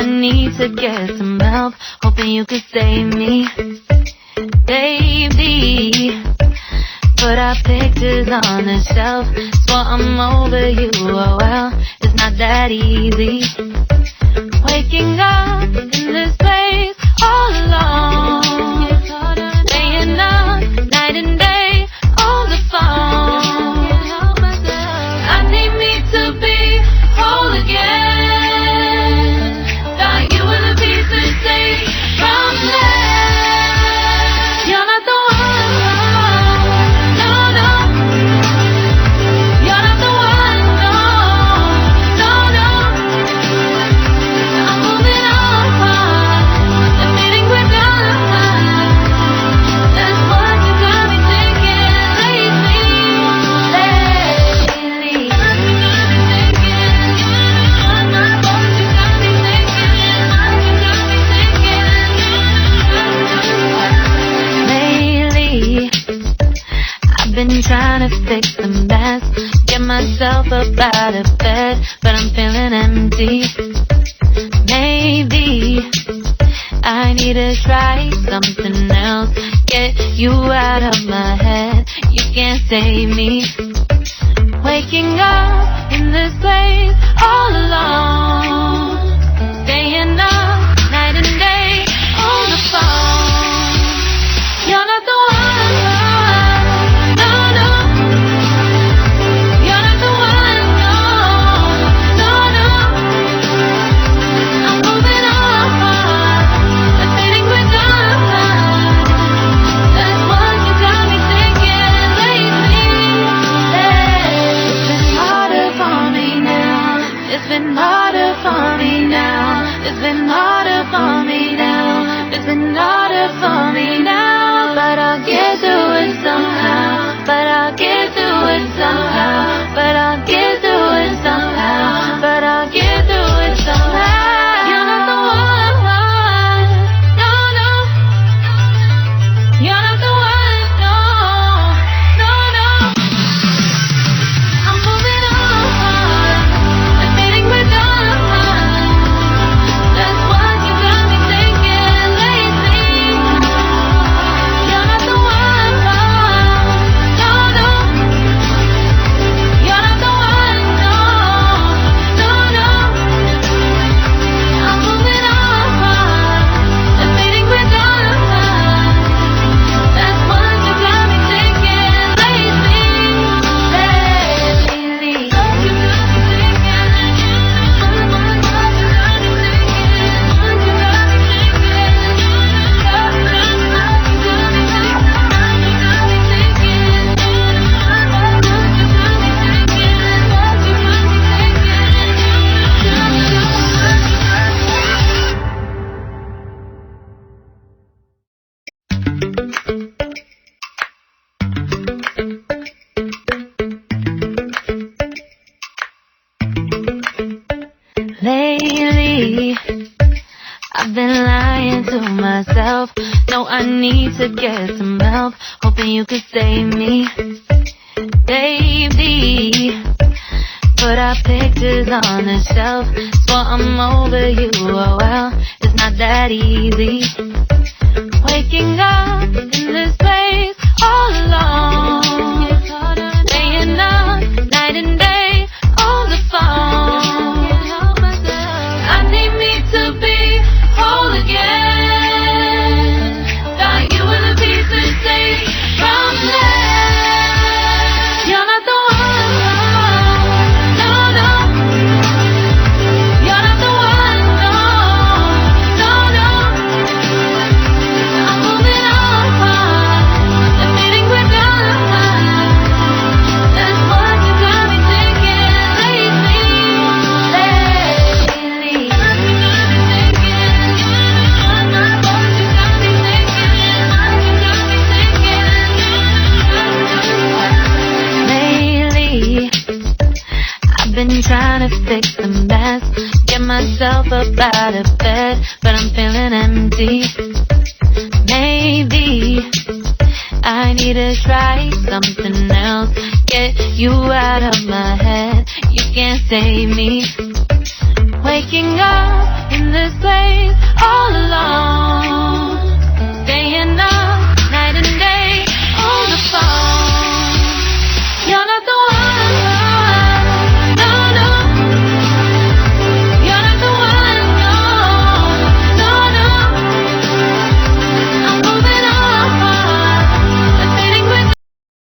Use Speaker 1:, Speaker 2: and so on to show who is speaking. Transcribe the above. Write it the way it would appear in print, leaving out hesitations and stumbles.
Speaker 1: need to get some help, hoping you could save me, baby. Put our pictures on the shelf, swore I'm over you, oh well, it's not that easy. Waking up in this place all alone, staying up night and day on the phone. I need me to be whole again. Thought you were the piece to take from there. You're not the one, no, no. You're not the one, no, no, no. I'm moving on, the feeling we're done. That's what you got me thinking lately. I've been trying to fix the mess, get myself up out of bed, but I'm feeling empty. Maybe I need to try something else, get you out of my head, you can't save me. Waking up in this place all alone, staying up night and day on the phone. You're not the one, no, no. You're not the one, no, no, no. I'm moving on, the feeling we're done. That's what you got me thinking lately. It's been harder for me now. It's been harder for me now. It's been harder for me now. It's been harder for me now. But I'll get through it somehow. But I'll get through it somehow. But I'll get through it somehow. But I'll get through it somehow. You're not the one, no, no. You're not the one, no, no, no. I'm moving on, the feeling we're done. That's what you got me thinking lately. You're not the one, no, no. You're not the one, no, no, no. I'm moving on, the feeling we're done. That's what you got me thinking lately. Lately, I've been lying to myself. No, I need to get some help, hoping you could save me, baby. Put our pictures on the shelf, swore I'm over you, oh well, it's not that easy. Waking up in this place all alone, staying up night and day on the phone. I need me to be whole again. Thought you were the piece to take from there. You're not the one, no, no. You're not the one, no, no, no. I'm moving on, the feeling we're done. That's what you got me thinking lately. I've been trying to fix the mess, get myself up out of bed, but I'm feeling empty. Maybe I need to try something else, get you out of my head, you can't save me. Waking up in this place all alone.